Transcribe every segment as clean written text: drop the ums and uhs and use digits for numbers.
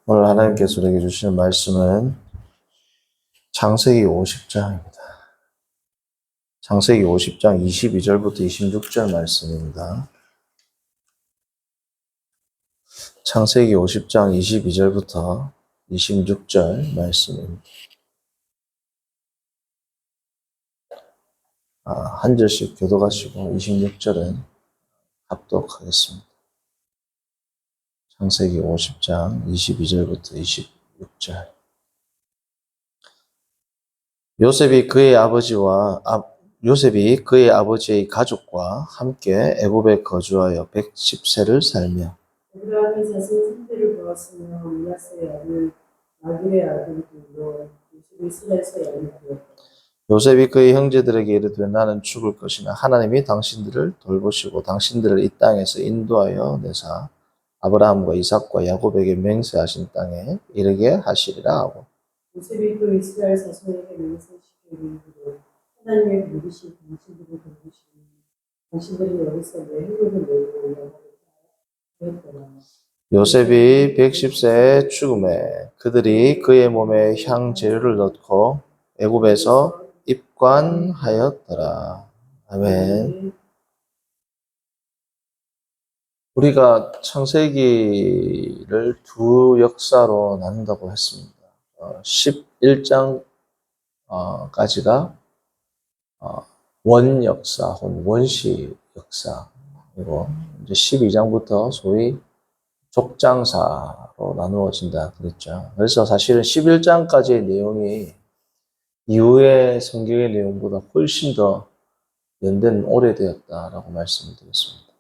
오늘 하나님께서 우리에게 주시는 말씀은 창세기 50장입니다. 창세기 50장 22절부터 26절 말씀입니다. 창세기 50장 22절부터 26절 말씀입니다. 한 절씩 교도하시고 26절은 합독하겠습니다. 창세기 50장 22절부터 26절. 요셉이 그의 아버지의 가족과 함께 애굽에 거주하여 110세를 살며 아브라함이 자신의 상태를 보았으며 므낫세의 아들 마길의 아들이 되어 요셉이 이스라엘에서 양이 되었다. 요셉이 그의 형제들에게 이르되 나는 죽을 것이나 하나님이 당신들을 돌보시고 당신들을 이 땅에서 인도하여 내사 아브라함과 이삭과 야곱에게 맹세하신 땅에 이르게 하시리라 하고 요셉이 그 이스라엘 자손에게 맹세시키기를 이르되 하나님의 믿으신 당신들을 돌보시니 당신들이 여기서 내 행복을 내고 영화를 되었더라. 요셉이 110세에 죽음에 그들이 그의 몸에 향 재료를 넣고 애굽에서 입관하였더라. 아멘. 우리가 창세기를 두 역사로 나눈다고 했습니다. 11장까지가 원 역사 혹은 원시 역사, 그리고 이제 12장부터 소위 족장사로 나누어진다 그랬죠. 그래서 사실은 11장까지의 내용이 이후의 성경의 내용보다 훨씬 더 연대는 오래되었다라고 말씀을 드렸습니다.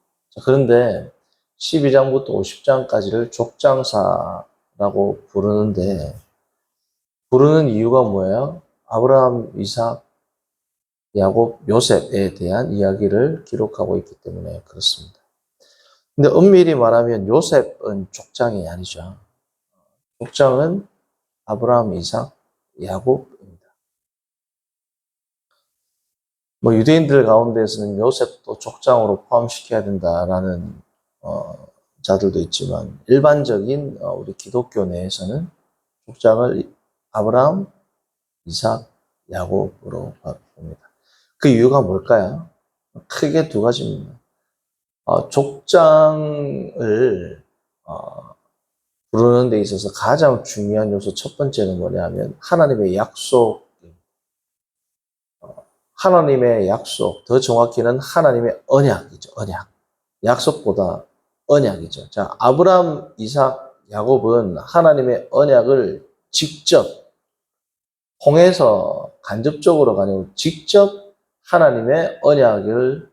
그런데 12장부터 50장까지를 족장사라고 부르는 이유가 뭐예요? 아브라함, 이삭, 야곱, 요셉에 대한 이야기를 기록하고 있기 때문에 그렇습니다. 근데 엄밀히 말하면 요셉은 족장이 아니죠. 족장은 아브라함, 이삭, 야곱입니다. 유대인들 가운데서는 요셉도 족장으로 포함시켜야 된다라는 자들도 있지만 일반적인 우리 기독교 내에서는 족장을 아브라함, 이삭, 야곱으로 봅니다. 그 이유가 뭘까요? 크게 두 가지입니다. 족장을 부르는 데 있어서 가장 중요한 요소 첫 번째는 뭐냐면 하나님의 약속, 더 정확히는 하나님의 언약이죠. 언약. 약속보다 언약이죠. 자, 아브라함, 이삭, 야곱은 하나님의 언약을 직접 홍해에서 간접적으로가 아니고 직접 하나님의 언약을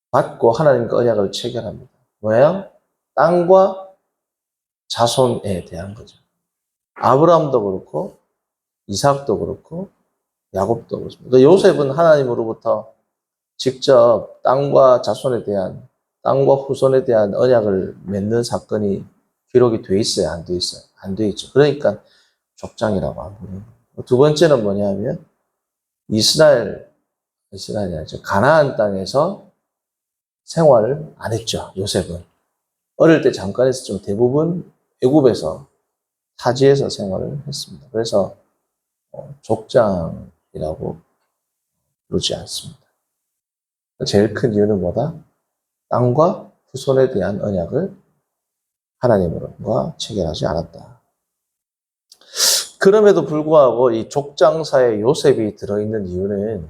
받고 하나님과 언약을 체결합니다. 뭐예요? 땅과 자손에 대한 거죠. 아브라함도 그렇고 이삭도 그렇고 야곱도 그렇습니다. 그러니까 요셉은 하나님으로부터 직접 땅과 후손에 대한 언약을 맺는 사건이 기록이 돼 있어요? 안 돼 있어요? 안 돼 있죠. 그러니까 족장이라고 안 부르는 거예요. 두 번째는 뭐냐면 이스라엘이 아니죠. 가나안 땅에서 생활을 안 했죠. 요셉은. 어릴 때 잠깐 했었지만 대부분 애굽에서 타지에서 생활을 했습니다. 그래서 족장이라고 부르지 않습니다. 제일 큰 이유는 뭐다? 땅과 후손에 대한 언약을 하나님과 체결하지 않았다. 그럼에도 불구하고 이 족장사에 요셉이 들어있는 이유는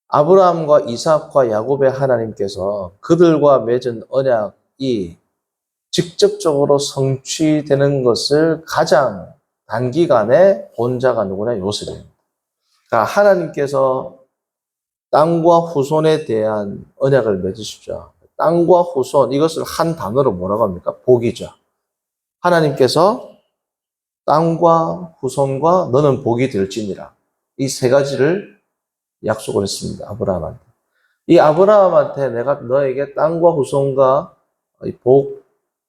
아브라함과 이삭과 야곱의 하나님께서 그들과 맺은 언약이 직접적으로 성취되는 것을 가장 단기간에 본 자가 누구냐? 요셉입니다. 그러니까 하나님께서 땅과 후손에 대한 언약을 맺으십시오. 땅과 후손, 이것을 한 단어로 뭐라고 합니까? 복이죠. 하나님께서 땅과 후손과 너는 복이 될지니라. 이 세 가지를 약속을 했습니다. 아브라함한테. 이 아브라함한테 내가 너에게 땅과 후손과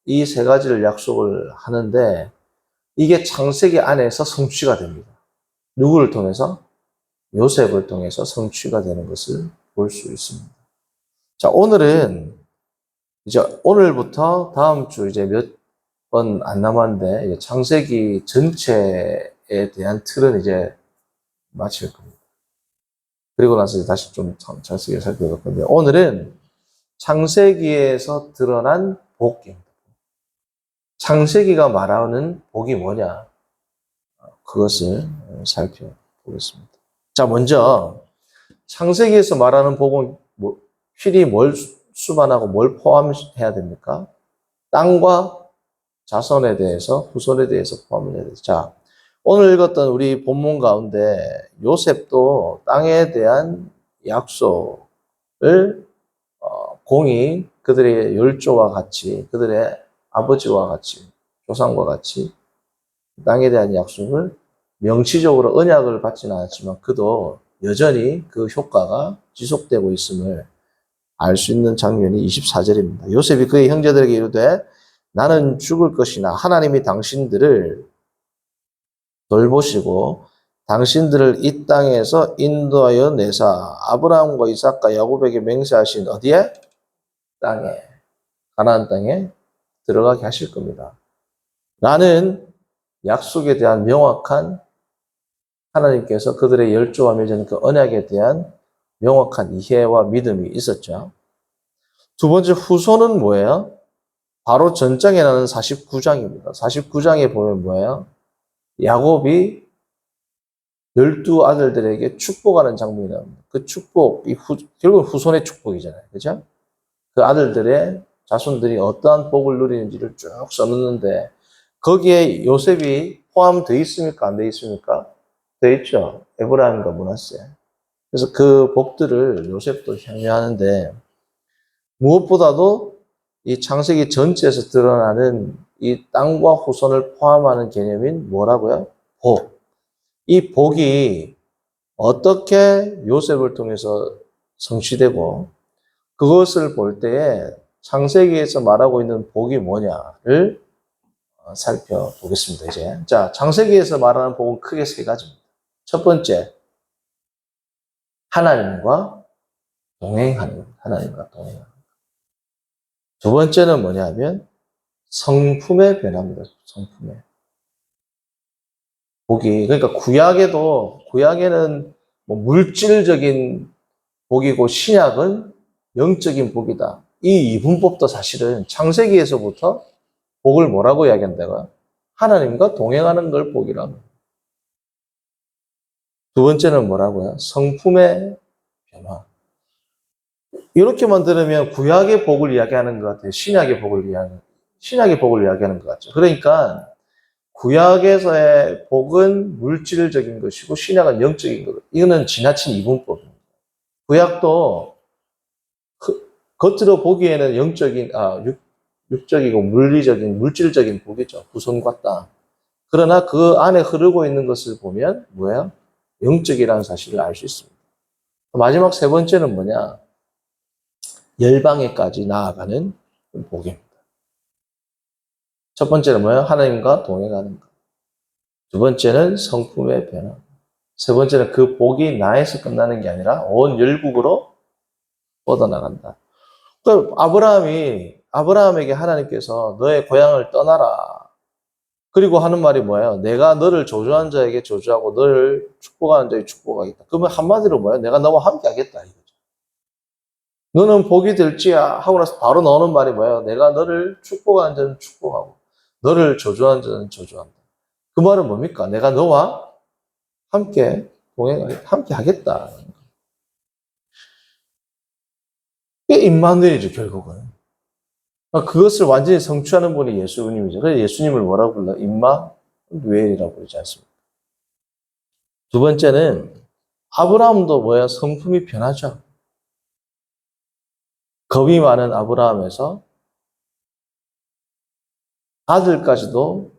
이 세 가지를 약속을 하는데 이게 창세기 안에서 성취가 됩니다. 누구를 통해서? 요셉을 통해서 성취가 되는 것을 볼 수 있습니다. 자, 오늘부터 다음 주 이제 안 남았는데 이제 창세기 전체에 대한 틀은 이제 마칠 겁니다. 그리고 나서 이제 다시 좀 자세히 살펴볼 건데 오늘은 창세기에서 드러난 복입니다. 창세기가 말하는 복이 뭐냐? 그것을 살펴보겠습니다. 자, 먼저 창세기에서 말하는 복은 필히 뭘 수반하고 뭘 포함해야 됩니까? 땅과 자손에 대해서, 후손에 대해서 포함을 해야 돼요. 자, 오늘 읽었던 우리 본문 가운데 요셉도 땅에 대한 약속을 공히 그들의 열조와 같이, 그들의 아버지와 같이, 조상과 같이 땅에 대한 약속을 명시적으로 언약을 받지는 않았지만 그도 여전히 그 효과가 지속되고 있음을 알 수 있는 장면이 24절입니다. 요셉이 그의 형제들에게 이르되 나는 죽을 것이나 하나님이 당신들을 돌보시고 당신들을 이 땅에서 인도하여 내사 아브라함과 이삭과 야곱에게 맹세하신 어디에? 땅에, 가나안 땅에 들어가게 하실 겁니다. 라는 약속에 대한 명확한 하나님께서 그들의 열조와 맺은 그 언약에 대한 명확한 이해와 믿음이 있었죠. 두 번째 후손은 뭐예요? 바로 전장에 나는 49장입니다. 49장에 보면 뭐예요? 야곱이 12아들들에게 축복하는 장면이 나옵니다. 그 축복, 결국은 후손의 축복이잖아요. 그죠? 그 아들들의 자손들이 어떠한 복을 누리는지를 쭉 써놓는데 거기에 요셉이 포함되어 있습니까? 안 되어 있습니까? 되어 있죠. 에브라임과 므낫세. 그래서 그 복들을 요셉도 향유하는데 무엇보다도 이 창세기 전체에서 드러나는 이 땅과 후손을 포함하는 개념인 뭐라고요? 복. 이 복이 어떻게 요셉을 통해서 성취되고 그것을 볼 때에 창세기에서 말하고 있는 복이 뭐냐를 살펴보겠습니다. 이제 자, 창세기에서 말하는 복은 크게 세 가지입니다. 첫 번째, 하나님과 동행하는 하나님과 동행하는. 두 번째는 뭐냐면 성품의 변화입니다. 성품의 복이 그러니까 구약에는 뭐 물질적인 복이고 신약은 영적인 복이다. 이 이분법도 사실은 창세기에서부터 복을 뭐라고 이야기한다고요? 하나님과 동행하는 걸 복이라고. 두 번째는 뭐라고요? 성품의 변화. 이렇게만 들으면 구약의 복을 이야기하는 것 같아요. 신약의 복을 이야기하는 것 같죠. 그러니까 구약에서의 복은 물질적인 것이고 신약은 영적인 것. 이거는 지나친 이분법입니다. 구약도 겉으로 보기에는 육적이고 물질적인 복이죠. 후손과 땅. 그러나 그 안에 흐르고 있는 것을 보면 뭐예요? 영적이라는 사실을 알 수 있습니다. 마지막 세 번째는 뭐냐? 열방에까지 나아가는 복입니다. 첫 번째는 뭐예요? 하나님과 동행하는 것. 두 번째는 성품의 변화. 세 번째는 그 복이 나에서 끝나는 게 아니라 온 열국으로 뻗어나간다. 그러니까 아브라함에게 하나님께서 너의 고향을 떠나라. 그리고 하는 말이 뭐예요? 내가 너를 저주한 자에게 저주하고 너를 축복하는 자에게 축복하겠다. 그러면 한마디로 뭐예요? 내가 너와 함께 하겠다. 이거죠. 너는 복이 될지야 하고 나서 바로 나오는 말이 뭐예요? 내가 너를 축복하는 자는 축복하고 너를 저주하는 자는 저주한다. 그 말은 뭡니까? 내가 너와 함께 함께 하겠다. 이게 임마누엘이죠, 결국은. 그것을 완전히 성취하는 분이 예수님이죠. 그래서 예수님을 뭐라고 불러요? 임마누엘이라고 그러지 않습니까? 두 번째는 아브라함도 뭐야? 성품이 변하죠. 겁이 많은 아브라함에서 아들까지도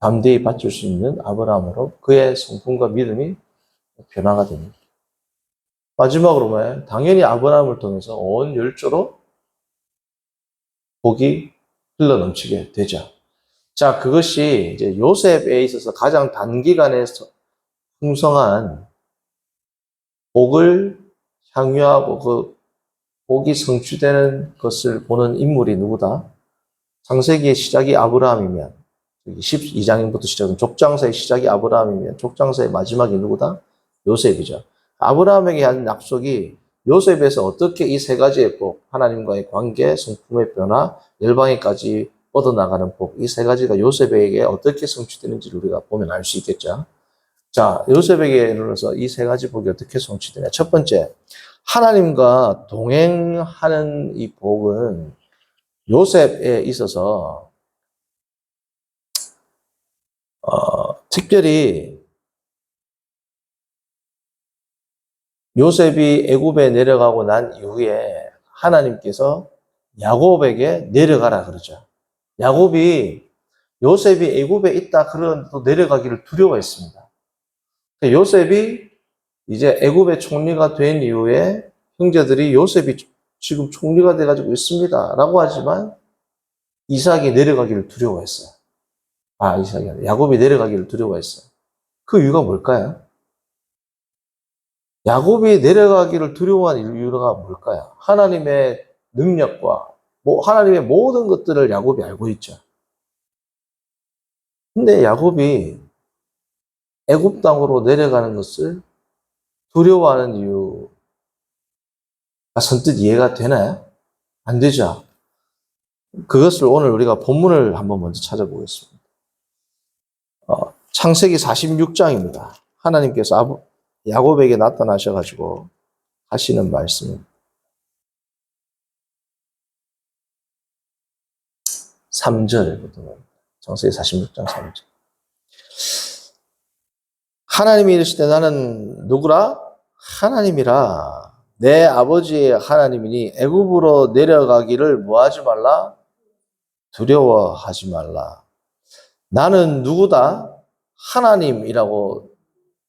담대히 바칠 수 있는 아브라함으로 그의 성품과 믿음이 변화가 됩니다. 마지막으로 뭐예요? 당연히 아브라함을 통해서 온 열조로 복이 흘러 넘치게 되죠. 자, 그것이 이제 요셉에 있어서 가장 단기간에 풍성한 복을 향유하고 그 복이 성취되는 것을 보는 인물이 누구다? 창세기의 시작이 아브라함이면, 12장부터 시작된 족장서의 시작이 아브라함이면 족장서의 마지막이 누구다? 요셉이죠. 아브라함에게 한 약속이 요셉에서 어떻게 이 세 가지의 복, 하나님과의 관계, 성품의 변화, 열방에까지 뻗어나가는 복, 이 세 가지가 요셉에게 어떻게 성취되는지를 우리가 보면 알 수 있겠죠. 자, 요셉에게 이르러서 이 세 가지 복이 어떻게 성취되냐. 첫 번째, 하나님과 동행하는 이 복은 요셉에 있어서 특별히 요셉이 애굽에 내려가고 난 이후에 하나님께서 야곱에게 내려가라 그러죠. 야곱이 요셉이 애굽에 있다 그러는데도 내려가기를 두려워했습니다. 요셉이 이제 애굽의 총리가 된 이후에 형제들이 요셉이 지금 총리가 돼가지고 있습니다 라고 하지만 이삭이 내려가기를 두려워했어요. 이삭이 아니라 야곱이 내려가기를 두려워했어요. 그 이유가 뭘까요? 야곱이 내려가기를 두려워한 이유가 뭘까요? 하나님의 능력과 하나님의 모든 것들을 야곱이 알고 있죠. 근데 야곱이 애굽 땅으로 내려가는 것을 두려워하는 이유가 선뜻 이해가 되나요? 안 되죠. 그것을 오늘 우리가 본문을 한번 먼저 찾아보겠습니다. 창세기 46장입니다. 하나님께서 야곱에게 나타나셔가지고 하시는 말씀입니다. 3절부터 창세기 46장 3절. 하나님이 이르시되 나는 누구라? 하나님이라. 내 아버지의 하나님이니 애굽으로 내려가기를 뭐하지 말라? 두려워하지 말라. 나는 누구다? 하나님이라고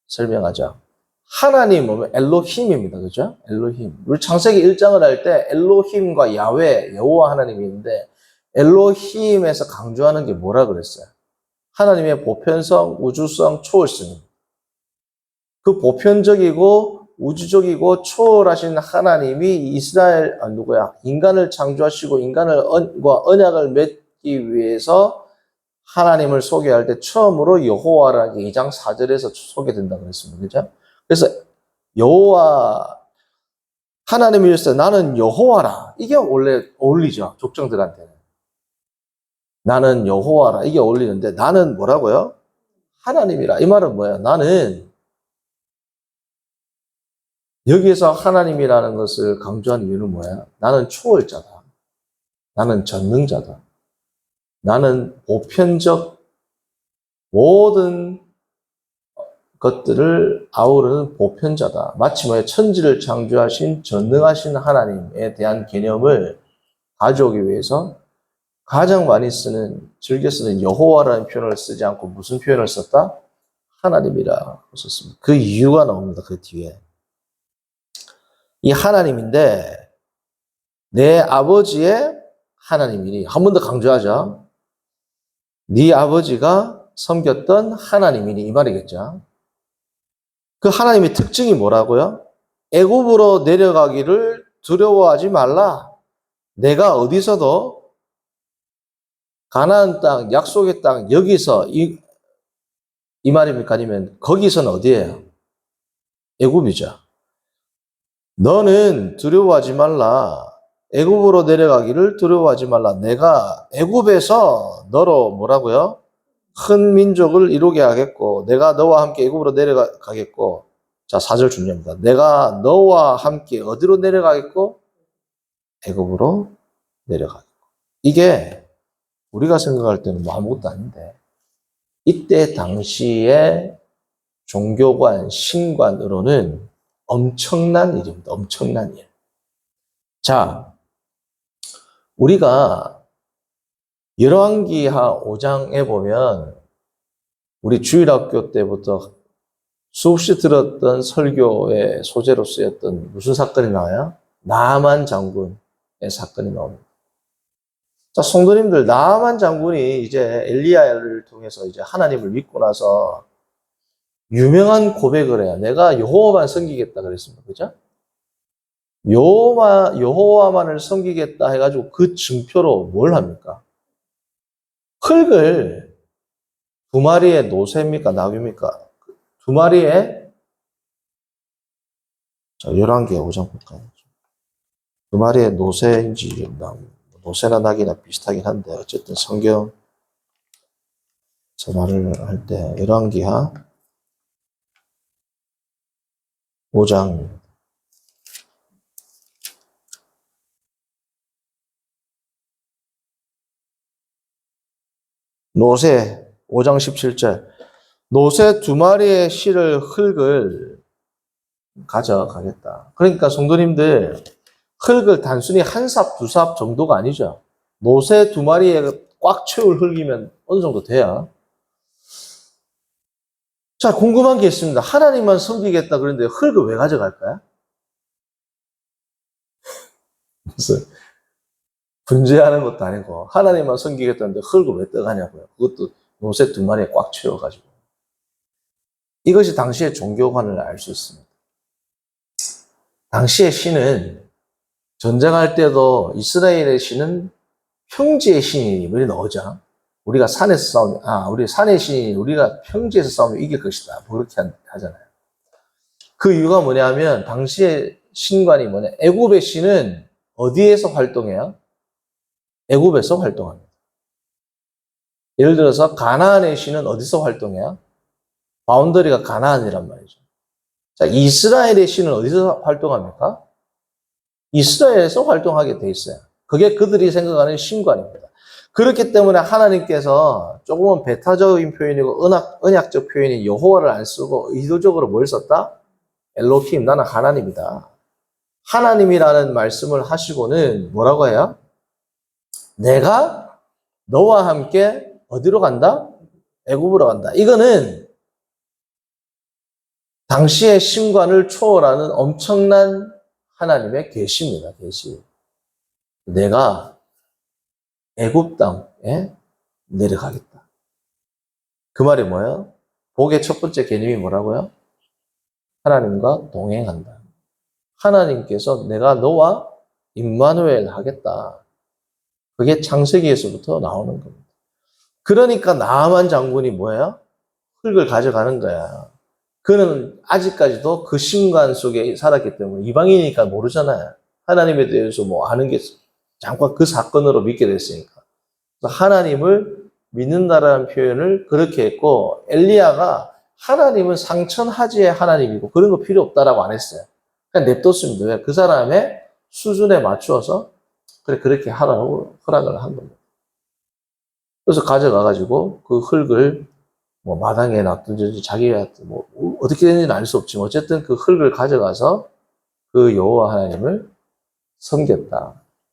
설명하죠. 하나님 보면 엘로힘입니다. 그죠? 엘로힘. 우리 창세기 1장을 할 때 엘로힘과 야훼, 여호와 하나님이 있는데 엘로힘에서 강조하는 게 뭐라 그랬어요? 하나님의 보편성, 우주성, 초월성입니다. 그 보편적이고 우주적이고 초월하신 하나님이 인간을 창조하시고 인간과 언약을 맺기 위해서 하나님을 소개할 때 처음으로 여호와라는 게 2장 4절에서 소개된다고 그랬습니다. 그죠? 그래서 여호와, 하나님이 이르시되 나는 여호와라. 이게 원래 어울리죠. 족장들한테는. 나는 여호와라. 이게 어울리는데 나는 뭐라고요? 하나님이라. 이 말은 뭐예요? 나는 여기에서 하나님이라는 것을 강조한 이유는 뭐야? 나는 초월자다. 나는 전능자다. 나는 보편적 모든 것들을 아우르는 보편자다. 마치 뭐예요? 천지를 창조하신 전능하신 하나님에 대한 개념을 가져오기 위해서 가장 많이 즐겨 쓰는 여호와라는 표현을 쓰지 않고 무슨 표현을 썼다? 하나님이라고 썼습니다. 그 이유가 나옵니다. 그 뒤에. 이 하나님인데 내 아버지의 하나님이니, 한 번 더 강조하죠. 네 아버지가 섬겼던 하나님이니, 이 말이겠죠. 그 하나님의 특징이 뭐라고요? 애굽으로 내려가기를 두려워하지 말라. 내가 어디서도 가나안 땅, 약속의 땅, 여기서 이 말입니까? 아니면 거기서는 어디예요? 애굽이죠. 너는 두려워하지 말라. 애굽으로 내려가기를 두려워하지 말라. 내가 애굽에서 너로 뭐라고요? 큰 민족을 이루게 하겠고 내가 너와 함께 애굽으로 내려가겠고, 자 4절 중요합니다. 내가 너와 함께 어디로 내려가겠고? 애굽으로 내려가겠고. 이게 우리가 생각할 때는 뭐 아무것도 아닌데 이때 당시의 종교관, 신관으로는 엄청난 일입니다. 엄청난 일. 자, 우리가 열왕기하 5장에 보면 우리 주일학교 때부터 수없이 들었던 설교의 소재로 쓰였던 무슨 사건이 나와요? 나만 장군의 사건이 나옵니다. 자, 성도님들, 나만 장군이 이제 엘리야를 통해서 이제 하나님을 믿고 나서 유명한 고백을 해요. 내가 여호와만 섬기겠다 그랬습니다. 그죠? 여호와만을 섬기겠다 해가지고 그 증표로 뭘 합니까? 흙을 두 마리의 노새입니까? 나귀입니까? 두 마리의, 자, 11개 5장 볼까요? 두 마리의 노새인지, 노새나 낙이나 비슷하긴 한데, 어쨌든 성경에서 말을 할 때, 11기하 5장. 노새 5장 17절. 노새 두 마리의 실을 흙을 가져가겠다. 그러니까 성도님들, 흙을 단순히 한 삽, 두 삽 정도가 아니죠. 노새 두 마리에 꽉 채울 흙이면 어느 정도 돼야. 자, 궁금한 게 있습니다. 하나님만 섬기겠다 그랬는데 흙을 왜 가져갈까요? 무슨 분재하는 것도 아니고 하나님만 섬기겠다는데 흙을 왜 떠가냐고요. 그것도 노새 두 마리에 꽉 채워가지고. 이것이 당시의 종교관을 알 수 있습니다. 당시의 신은 전쟁할 때도 이스라엘의 신은 평지의 신이니 우리 나오죠. 우리가 산에서 싸우면 우리 산의 신이니 우리가 평지에서 싸우면 이길 것이다. 뭐 그렇게 하잖아요. 그 이유가 뭐냐면 당시의 신관이 뭐냐? 애굽의 신은 어디에서 활동해요? 애굽에서 활동합니다. 예를 들어서 가나안의 신은 어디서 활동해요? 바운더리가 가나안이란 말이죠. 자, 이스라엘의 신은 어디서 활동합니까? 이스라엘에서 활동하게 돼 있어요. 그게 그들이 생각하는 신관입니다. 그렇기 때문에 하나님께서 조금은 배타적인 표현이고 언약적 표현인 여호와를 안 쓰고 의도적으로 뭘 썼다? 엘로힘, 나는 하나님이다. 하나님이라는 말씀을 하시고는 뭐라고 해요? 내가 너와 함께 어디로 간다? 애굽으로 간다. 이거는 당시의 신관을 초월하는 엄청난 하나님의 계시입니다. 계시. 내가 애굽 땅에 내려가겠다. 그 말이 뭐예요? 복의 첫 번째 개념이 뭐라고요? 하나님과 동행한다. 하나님께서 내가 너와 임마누엘 하겠다. 그게 창세기에서부터 나오는 겁니다. 그러니까 나아만 장군이 뭐예요? 흙을 가져가는 거야. 그는 아직까지도 그 신관 속에 살았기 때문에 이방인이니까 모르잖아요. 하나님에 대해서 뭐 아는 게 잠깐 그 사건으로 믿게 됐으니까. 그래서 하나님을 믿는다라는 표현을 그렇게 했고 엘리야가 하나님은 상천하지의 하나님이고 그런 거 필요 없다라고 안 했어요. 그냥 냅뒀습니다. 왜? 그 사람의 수준에 맞추어서 그렇게 하라고 허락을 한 겁니다. 그래서 가져가가지고 그 흙을 뭐 마당에 놔두든지 자기가 뭐 어떻게 되는지는 알 수 없지만 어쨌든 그 흙을 가져가서 그 여호와 하나님을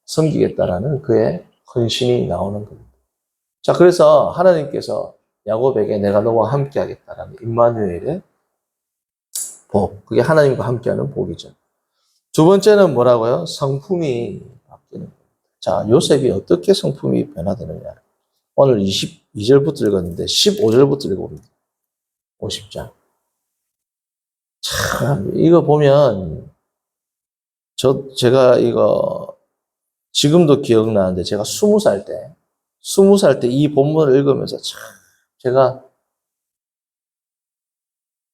섬기겠다라는 그의 헌신이 나오는 겁니다. 자, 그래서 하나님께서 야곱에게 내가 너와 함께 하겠다라는 임마누엘의 복, 그게 하나님과 함께하는 복이죠. 두 번째는 뭐라고요? 성품이 바뀌는 겁니다. 자, 요셉이 어떻게 성품이 변화되느냐. 오늘 22절부터 읽었는데 15절부터 읽어봅니다. 50장. 참, 이거 보면 제가 이거 지금도 기억나는데 제가 20살 때 이 본문을 읽으면서 참 제가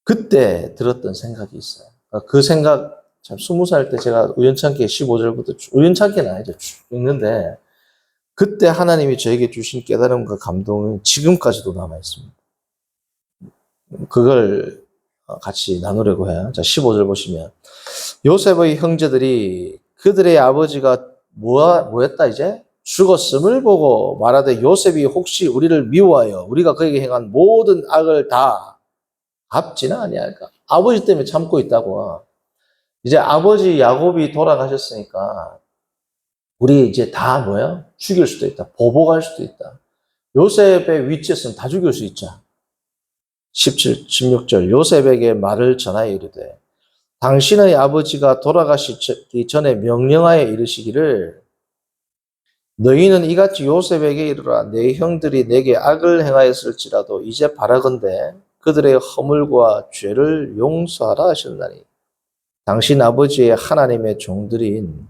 그때 들었던 생각이 있어요. 그 생각 참 20살 때 제가 우연찮게 15절부터 우연찮게는 아니죠. 읽는데 그때 하나님이 저에게 주신 깨달음과 감동은 지금까지도 남아 있습니다. 그걸 같이 나누려고 해요. 자, 15절 보시면 요셉의 형제들이 그들의 아버지가 뭐했다 이제? 죽었음을 보고 말하되 요셉이 혹시 우리를 미워하여 우리가 그에게 행한 모든 악을 다 갚지는 아니할까? 아버지 때문에 참고 있다고. 이제 아버지 야곱이 돌아가셨으니까 우리 이제 다 뭐야? 죽일 수도 있다. 보복할 수도 있다. 요셉의 위치에서는 다 죽일 수 있죠. 16절 요셉에게 말을 전하여 이르되 당신의 아버지가 돌아가시기 전에 명령하여 이르시기를 너희는 이같이 요셉에게 이르라 내 형들이 내게 악을 행하였을지라도 이제 바라건대 그들의 허물과 죄를 용서하라 하셨나니 당신 아버지의 하나님의 종들인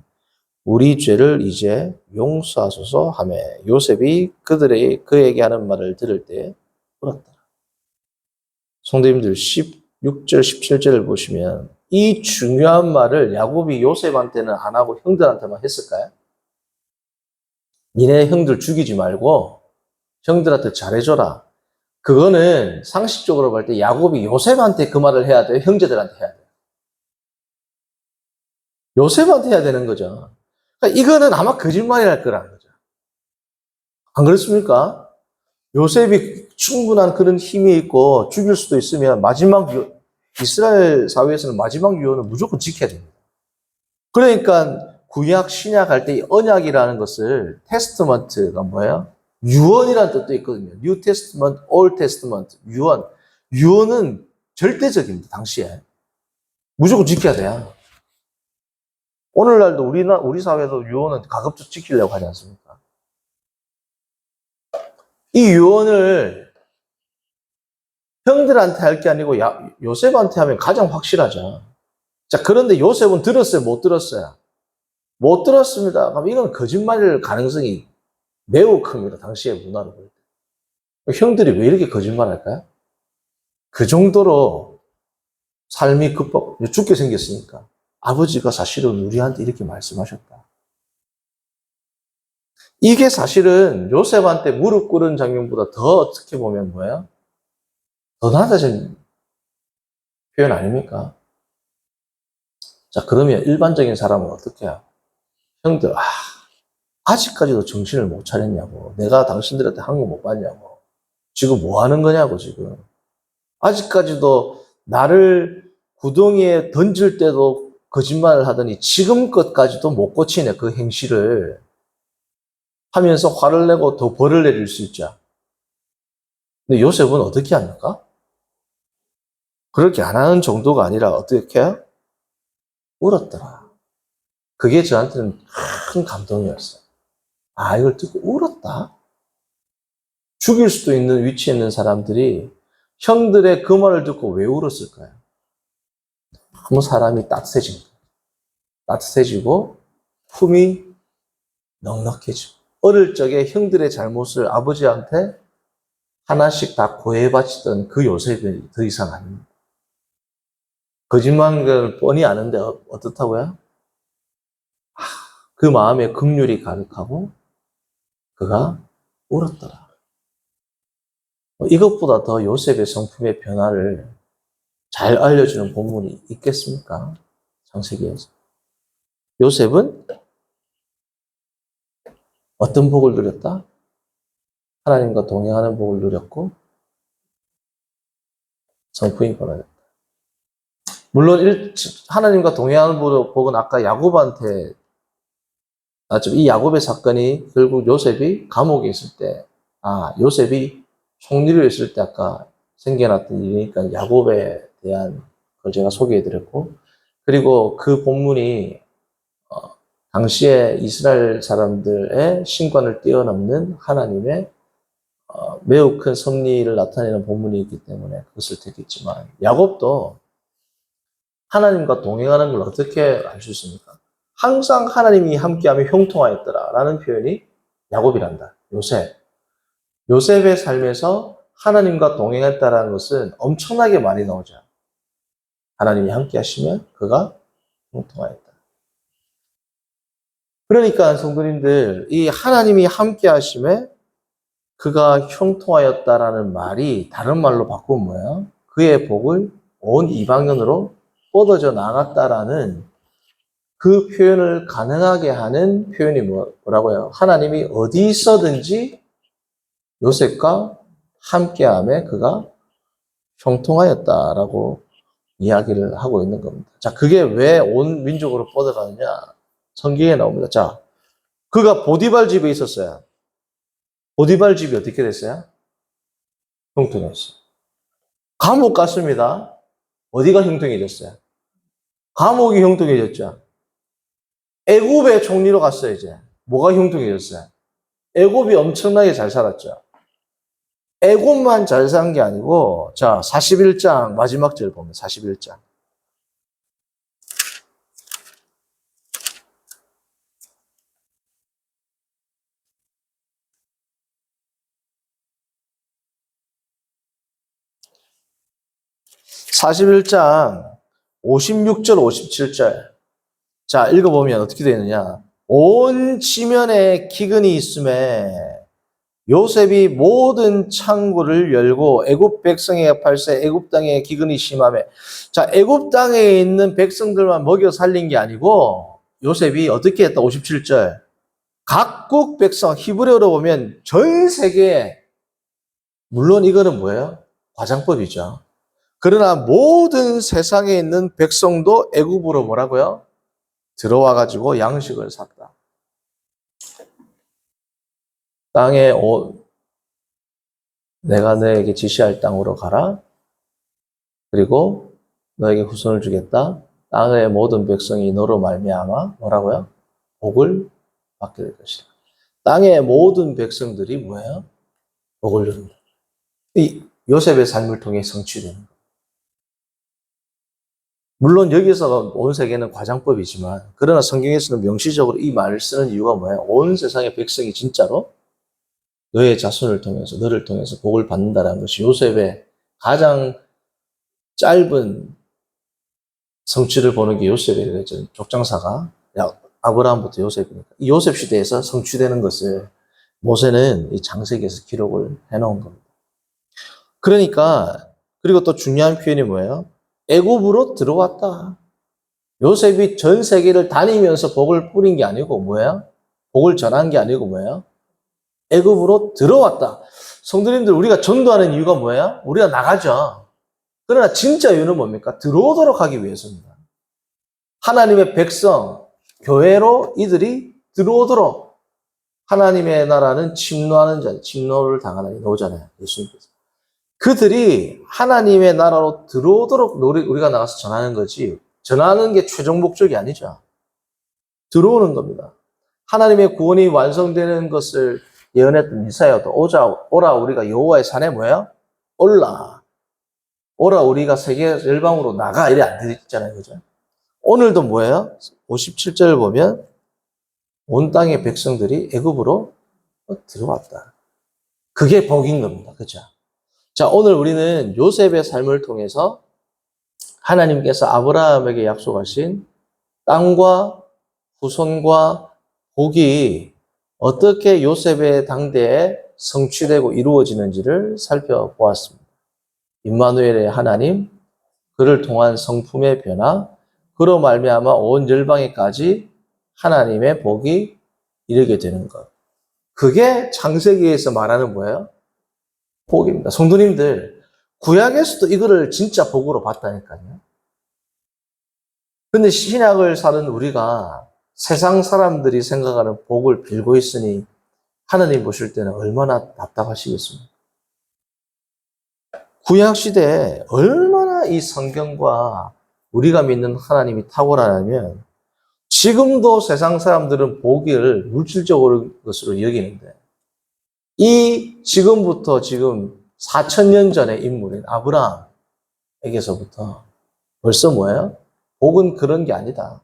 우리 죄를 이제 용서하소서 하며 요셉이 그에게 하는 말을 들을 때 울었더라. 성도님들 16절 17절을 보시면 이 중요한 말을 야곱이 요셉한테는 안 하고 형들한테만 했을까요? 니네 형들 죽이지 말고 형들한테 잘해줘라. 그거는 상식적으로 볼 때 야곱이 요셉한테 그 말을 해야 돼요? 형제들한테 해야 돼요? 요셉한테 해야 되는 거죠. 그러니까 이거는 아마 거짓말이랄 거라는 거죠. 안 그렇습니까? 요셉이 충분한 그런 힘이 있고 죽일 수도 있으면 이스라엘 사회에서는 마지막 유언은 무조건 지켜야 됩니다. 그러니까 구약, 신약 할 때 이 언약이라는 것을 테스트먼트가 뭐예요? 유언이라는 뜻도 있거든요. 뉴 테스트먼트, 올 테스트먼트, 유언. 유언은 절대적입니다, 당시에. 무조건 지켜야 돼요. 오늘날도 우리 사회에서 유언은 가급적 지키려고 하지 않습니까? 이 유언을 형들한테 할 게 아니고 요셉한테 하면 가장 확실하죠. 자, 그런데 요셉은 들었어요? 못 들었어요? 못 들었습니다. 그럼 이건 거짓말일 가능성이 매우 큽니다. 당시의 문화로 볼 때. 형들이 왜 이렇게 거짓말할까요? 그 정도로 삶이 죽게 생겼으니까. 아버지가 사실은 우리한테 이렇게 말씀하셨다. 이게 사실은 요셉한테 무릎 꿇은 장면보다 더 어떻게 보면 뭐예요? 더 낮아진 표현 아닙니까? 자, 그러면 일반적인 사람은 어떻게 해요? 형들, 아직까지도 정신을 못 차렸냐고. 내가 당신들한테 한 거 못 봤냐고. 지금 뭐 하는 거냐고, 지금. 아직까지도 나를 구덩이에 던질 때도 거짓말을 하더니 지금껏까지도 못 고치네, 그 행실을. 하면서 화를 내고 더 벌을 내릴 수 있죠. 근데 요셉은 어떻게 합니까? 그렇게 안 하는 정도가 아니라 어떻게 해요? 울었더라. 그게 저한테는 큰 감동이었어요. 이걸 듣고 울었다? 죽일 수도 있는 위치에 있는 사람들이 형들의 그 말을 듣고 왜 울었을까요? 너무 사람이 따뜻해진 거예요. 따뜻해지고 품이 넉넉해지고 어릴 적에 형들의 잘못을 아버지한테 하나씩 다 고해바치던 그 요셉이 더 이상 아닙니다. 거짓말을 뻔히 아는데 어떻다고요? 그 마음에 긍휼이 가득하고 그가 울었더라. 이것보다 더 요셉의 성품의 변화를 잘 알려주는 본문이 있겠습니까? 창세기에서. 요셉은 어떤 복을 누렸다? 하나님과 동행하는 복을 누렸고 성품이 변화됐다. 물론 하나님과 동행하는 복은 아까 야곱한테 이 야곱의 사건이 결국 요셉이 감옥에 있을 때 요셉이 총리로 있을 때 아까 생겨났던 일이니까 야곱에 대한 걸 제가 소개해드렸고 그리고 그 본문이 당시에 이스라엘 사람들의 신관을 뛰어넘는 하나님의 매우 큰 섭리를 나타내는 본문이 있기 때문에 그것을 택했지만 야곱도 하나님과 동행하는 걸 어떻게 알 수 있습니까? 항상 하나님이 함께하며 형통하였더라라는 표현이 야곱이란다. 요셉의 삶에서 하나님과 동행했다라는 것은 엄청나게 많이 나오죠. 하나님이 함께하시면 그가 형통하였다. 그러니까 성도님들 이 하나님이 함께하심에 그가 형통하였다라는 말이 다른 말로 바꾸면 뭐예요? 그의 복을 온 이방인으로 뻗어져 나갔다라는 그 표현을 가능하게 하는 표현이 뭐라고요? 하나님이 어디 있어든지 요셉과 함께함에 그가 형통하였다라고 이야기를 하고 있는 겁니다. 자, 그게 왜 온 민족으로 뻗어가느냐? 성경에 나옵니다. 자, 그가 보디발 집에 있었어요. 보디발 집이 어떻게 됐어요? 형통했어요. 감옥 갔습니다. 어디가 형통해졌어요? 감옥이 형통해졌죠. 애굽의 총리로 갔어요, 이제. 뭐가 형통해졌어요? 애굽이 엄청나게 잘 살았죠. 애굽만 잘 산 게 아니고, 자, 41장, 마지막 절 보면 41장. 41장 56절, 57절. 자, 읽어보면 어떻게 되느냐. 온 지면에 기근이 있음에 요셉이 모든 창고를 열고 애굽 백성에게 팔세 애굽 땅에 기근이 심하며. 자, 애굽 땅에 있는 백성들만 먹여 살린 게 아니고 요셉이 어떻게 했다? 57절. 각국 백성, 히브리어로 보면 전 세계에, 물론 이거는 뭐예요? 과장법이죠. 그러나 모든 세상에 있는 백성도 애굽으로 뭐라고요? 들어와 가지고 양식을 샀다. 땅에 내가 너에게 지시할 땅으로 가라. 그리고 너에게 후손을 주겠다. 땅의 모든 백성이 너로 말미암아 뭐라고요? 복을 받게 될 것이다. 땅의 모든 백성들이 뭐예요? 복을 누린다. 이 요셉의 삶을 통해 성취되는 것. 물론 여기서 온 세계는 과장법이지만, 그러나 성경에서는 명시적으로 이 말을 쓰는 이유가 뭐예요? 온 세상의 백성이 진짜로 너의 자손을 통해서, 너를 통해서 복을 받는다는 것이 요셉의 가장 짧은 성취를 보는 게 요셉의 족장사가 아브라함부터 요셉이니까. 이 요셉 시대에서 성취되는 것을 모세는 이 창세기에서 기록을 해놓은 겁니다. 그러니까, 그리고 또 중요한 표현이 뭐예요? 애굽으로 들어왔다. 요셉이 전 세계를 다니면서 복을 뿌린 게 아니고 뭐예요? 복을 전한 게 아니고 뭐예요? 애굽으로 들어왔다. 성도님들, 우리가 전도하는 이유가 뭐예요? 우리가 나가죠. 그러나 진짜 이유는 뭡니까? 들어오도록 하기 위해서입니다. 하나님의 백성, 교회로 이들이 들어오도록. 하나님의 나라는 침노하는 자, 침노를 당하는 노잖아요. 예수님께서. 그들이 하나님의 나라로 들어오도록 우리가 나가서 전하는 거지, 전하는 게 최종 목적이 아니죠. 들어오는 겁니다. 하나님의 구원이 완성되는 것을 예언했던 이사야도 오라 우리가 여호와의 산에 뭐예요? 올라. 오라 우리가 세계 열방으로 나가. 이래 안 되잖아요. 그죠? 오늘도 뭐예요? 57절을 보면 온 땅의 백성들이 애굽으로 들어왔다. 그게 복인 겁니다. 그죠? 자, 오늘 우리는 요셉의 삶을 통해서 하나님께서 아브라함에게 약속하신 땅과 후손과 복이 어떻게 요셉의 당대에 성취되고 이루어지는지를 살펴보았습니다. 임마누엘의 하나님, 그를 통한 성품의 변화, 그로 말미암아 온 열방에까지 하나님의 복이 이르게 되는 것. 그게 창세기에서 말하는 뭐예요? 복입니다. 성도님들, 구약에서도 이거를 진짜 복으로 봤다니까요. 근데 신약을 사는 우리가 세상 사람들이 생각하는 복을 빌고 있으니 하나님 보실 때는 얼마나 답답하시겠습니까? 구약 시대에 얼마나 이 성경과 우리가 믿는 하나님이 탁월하냐면, 지금도 세상 사람들은 복을 물질적으로 것으로 여기는데, 이 지금부터 지금 4,000년 전의 인물인 아브라함에게서부터 벌써 뭐예요? 복은 그런 게 아니다.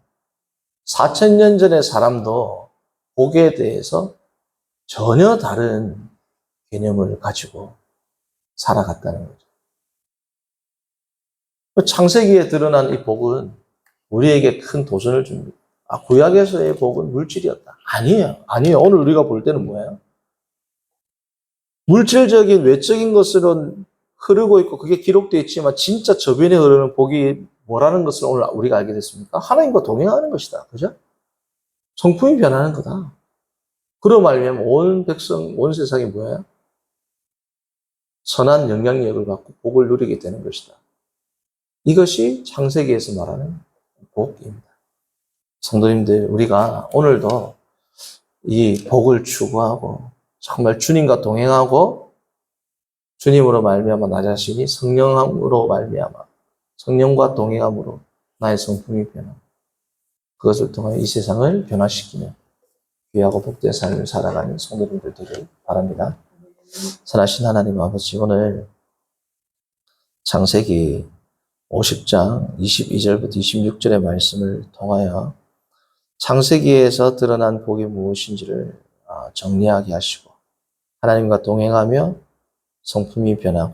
4,000년 전의 사람도 복에 대해서 전혀 다른 개념을 가지고 살아갔다는 거죠. 창세기에 드러난 이 복은 우리에게 큰 도전을 줍니다. 구약에서의 복은 물질이었다. 아니에요. 오늘 우리가 볼 때는 뭐예요? 물질적인 외적인 것으로 흐르고 있고 그게 기록되어 있지만 진짜 저변에 흐르는 복이 뭐라는 것을 오늘 우리가 알게 됐습니까? 하나님과 동행하는 것이다. 그죠? 성품이 변하는 거다. 그로 말미암아 온 백성, 온 세상이 뭐예요? 선한 영향력을 받고 복을 누리게 되는 것이다. 이것이 창세기에서 말하는 복입니다. 성도님들, 우리가 오늘도 이 복을 추구하고 정말 주님과 동행하고 주님으로 말미암아 나 자신이 성령으로 말미암아 성령과 동행함으로 나의 성품이 변하고 그것을 통해 이 세상을 변화시키는 귀하고 복된 삶을 살아가는 성도님들 되길 바랍니다. 선하신 하나님 아버지, 오늘 창세기 50장 22절부터 26절의 말씀을 통하여 창세기에서 드러난 복이 무엇인지를 정리하게 하시고 하나님과 동행하며 성품이 변하고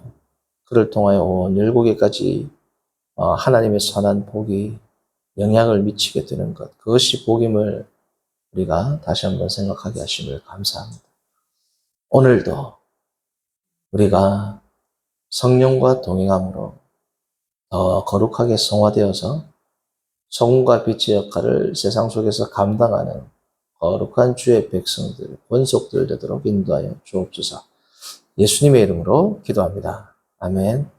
그를 통하여 온 열국에까지 하나님의 선한 복이 영향을 미치게 되는 것, 그것이 복임을 우리가 다시 한번 생각하게 하심을 감사합니다. 오늘도 우리가 성령과 동행함으로 더 거룩하게 성화되어서 소금과 빛의 역할을 세상 속에서 감당하는 거룩한 주의 백성들, 권속들 되도록 인도하여 주옵소서. 예수님의 이름으로 기도합니다. 아멘.